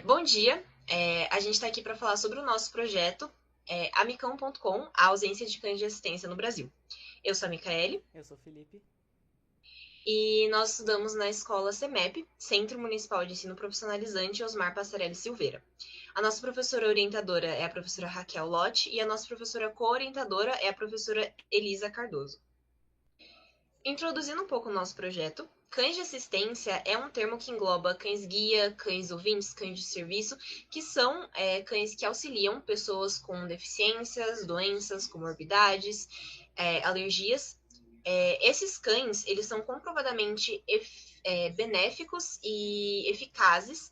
Bom dia, a gente está aqui para falar sobre o nosso projeto Amicão.com, a ausência de cães de assistência no Brasil. Eu sou a Micaele Eu sou o Felipe. e nós estudamos na escola CEMEP, Centro Municipal de Ensino Profissionalizante Osmar Passarelli Silveira. A nossa professora orientadora é a professora Raquel Lotti e a nossa professora co-orientadora é a professora Elisa Cardoso. Introduzindo um pouco o nosso projeto, cães de assistência é um termo que engloba cães-guia, cães ouvintes, cães de serviço, que são cães que auxiliam pessoas com deficiências, doenças, comorbidades, alergias. Esses cães, eles são comprovadamente benéficos e eficazes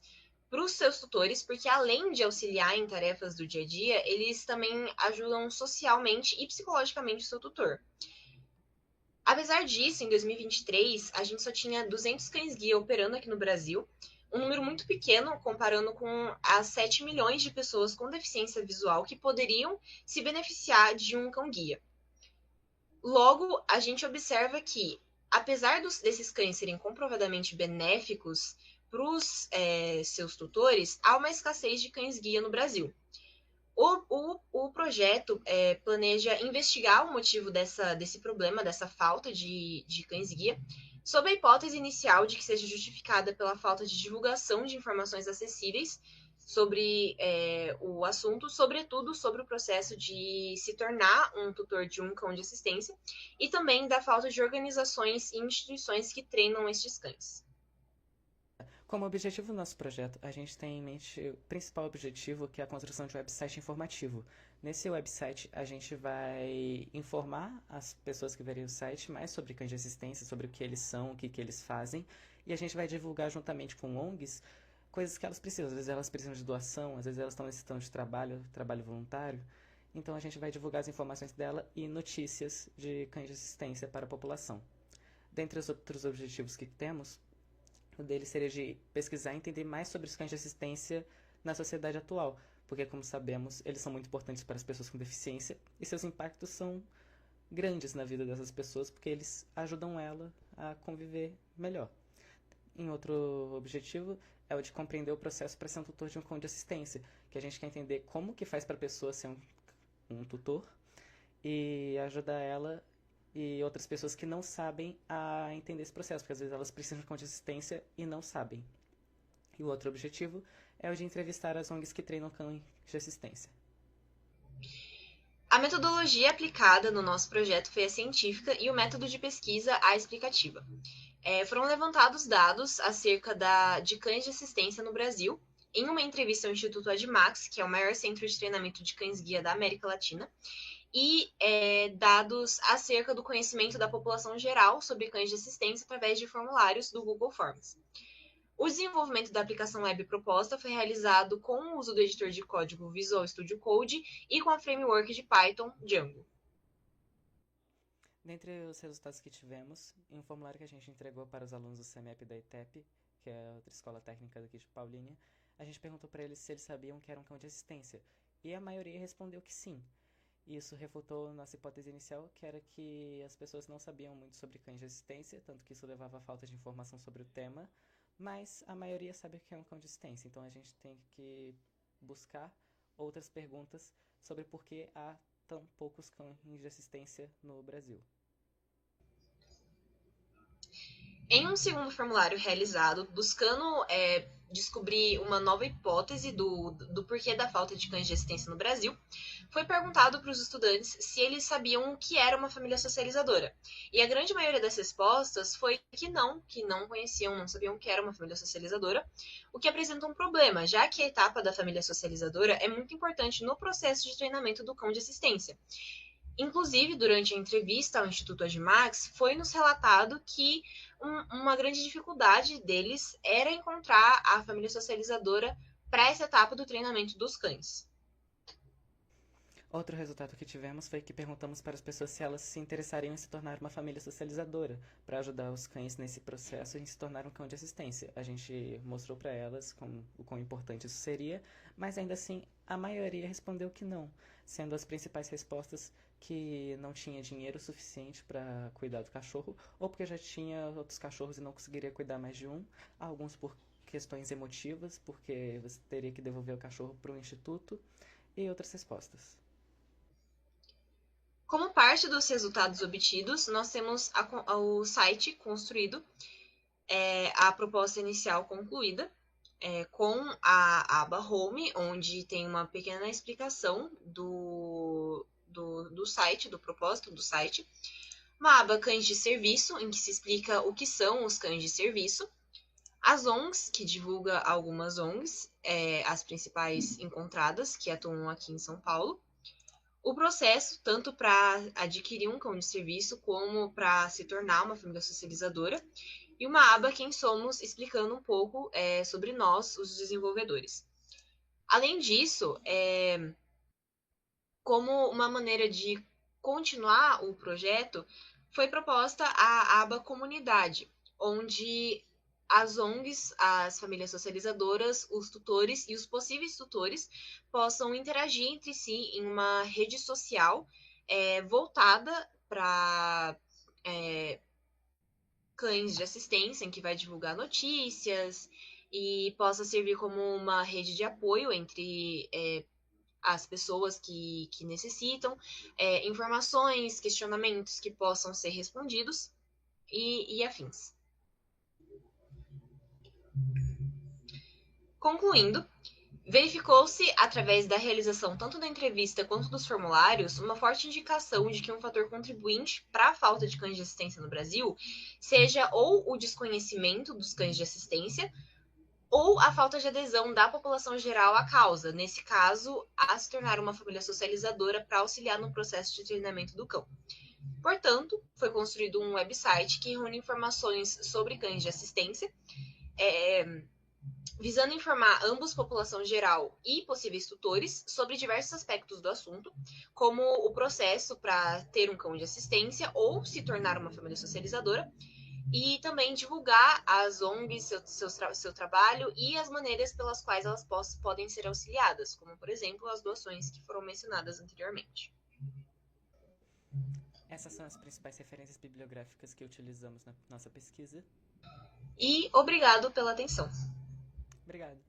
para os seus tutores, porque além de auxiliar em tarefas do dia a dia, eles também ajudam socialmente e psicologicamente o seu tutor. Apesar disso, em 2023, a gente só tinha 200 cães-guia operando aqui no Brasil, um número muito pequeno comparando com as 7 milhões de pessoas com deficiência visual que poderiam se beneficiar de um cão-guia. Logo, a gente observa que, apesar desses cães serem comprovadamente benéficos para os seus tutores, há uma escassez de cães-guia no Brasil. O projeto planeja investigar o motivo desse problema, dessa falta de cães-guia, sob a hipótese inicial de que seja justificada pela falta de divulgação de informações acessíveis sobre o assunto, sobretudo sobre o processo de se tornar um tutor de um cão de assistência, e também da falta de organizações e instituições que treinam estes cães. Como objetivo do nosso projeto, a gente tem em mente o principal objetivo, que é a construção de um website informativo. Nesse website, a gente vai informar as pessoas que verem o site mais sobre cães de assistência, sobre o que eles são, o que eles fazem, e a gente vai divulgar juntamente com ONGs coisas que elas precisam. Às vezes elas precisam de doação, às vezes elas estão necessitando de trabalho, trabalho voluntário. Então a gente vai divulgar as informações dela e notícias de cães de assistência para a população. Dentre os outros objetivos que temos, o dele seria de pesquisar e entender mais sobre os cães de assistência na sociedade atual, porque, como sabemos, eles são muito importantes para as pessoas com deficiência e seus impactos são grandes na vida dessas pessoas, porque eles ajudam ela a conviver melhor. Em outro objetivo é o de compreender o processo para ser um tutor de um cão de assistência, que a gente quer entender como que faz para a pessoa ser um tutor e ajudar ela e outras pessoas que não sabem a entender esse processo, porque às vezes elas precisam de consistência e não sabem. E o outro objetivo é o de entrevistar as ONGs que treinam cães de assistência. A metodologia aplicada no nosso projeto foi a científica e o método de pesquisa a explicativa. Foram levantados dados acerca de cães de assistência no Brasil em uma entrevista ao Instituto Admax, que é o maior centro de treinamento de cães-guia da América Latina, e dados acerca do conhecimento da população geral sobre cães de assistência através de formulários do Google Forms. O desenvolvimento da aplicação web proposta foi realizado com o uso do editor de código Visual Studio Code e com a framework de Python Django. Dentre os resultados que tivemos, em um formulário que a gente entregou para os alunos do CEMEP da ETEP, que é outra escola técnica daqui de Paulínia, a gente perguntou para eles se eles sabiam que era um cão de assistência, e a maioria respondeu que sim. Isso refutou nossa hipótese inicial, que era que as pessoas não sabiam muito sobre cães de assistência, tanto que isso levava a falta de informação sobre o tema, mas a maioria sabe o que é um cão de assistência, então a gente tem que buscar outras perguntas sobre por que há tão poucos cães de assistência no Brasil. Em um segundo formulário realizado, buscando descobrir uma nova hipótese do porquê da falta de cães de assistência no Brasil, foi perguntado para os estudantes se eles sabiam o que era uma família socializadora. E a grande maioria das respostas foi que não conheciam, não sabiam o que era uma família socializadora, o que apresenta um problema, já que a etapa da família socializadora é muito importante no processo de treinamento do cão de assistência. Inclusive, durante a entrevista ao Instituto Admax, foi nos relatado que uma grande dificuldade deles era encontrar a família socializadora para essa etapa do treinamento dos cães. Outro resultado que tivemos foi que perguntamos para as pessoas se elas se interessariam em se tornar uma família socializadora, para ajudar os cães nesse processo em se tornar um cão de assistência. A gente mostrou para elas o quão importante isso seria, mas ainda assim a maioria respondeu que não, sendo as principais respostas que não tinha dinheiro suficiente para cuidar do cachorro, ou porque já tinha outros cachorros e não conseguiria cuidar mais de um, alguns por questões emotivas, porque você teria que devolver o cachorro para o instituto, e outras respostas. Como parte dos resultados obtidos, nós temos o site construído, a proposta inicial concluída, com a aba Home, onde tem uma pequena explicação do site, do propósito do site. Uma aba Cães de Serviço, em que se explica o que são os cães de serviço. As ONGs, que divulga algumas ONGs, as principais encontradas, que atuam aqui em São Paulo. O processo, tanto para adquirir um cão de serviço, como para se tornar uma família socializadora. E uma aba Quem Somos, explicando um pouco sobre nós, os desenvolvedores. Além disso, como uma maneira de continuar o projeto, foi proposta a aba Comunidade, onde as ONGs, as famílias socializadoras, os tutores e os possíveis tutores possam interagir entre si em uma rede social voltada para cães de assistência, em que vai divulgar notícias e possa servir como uma rede de apoio entre as pessoas que necessitam, informações, questionamentos que possam ser respondidos e afins. Concluindo, verificou-se, através da realização tanto da entrevista quanto dos formulários, uma forte indicação de que um fator contribuinte para a falta de cães de assistência no Brasil seja ou o desconhecimento dos cães de assistência ou a falta de adesão da população geral à causa, nesse caso, a se tornar uma família socializadora para auxiliar no processo de treinamento do cão. Portanto, foi construído um website que reúne informações sobre cães de assistência, visando informar ambos, população geral e possíveis tutores, sobre diversos aspectos do assunto, como o processo para ter um cão de assistência ou se tornar uma família socializadora, e também divulgar as ONGs, seu trabalho e as maneiras pelas quais elas podem ser auxiliadas, como, por exemplo, as doações que foram mencionadas anteriormente. Essas são as principais referências bibliográficas que utilizamos na nossa pesquisa. E obrigado pela atenção. Obrigado.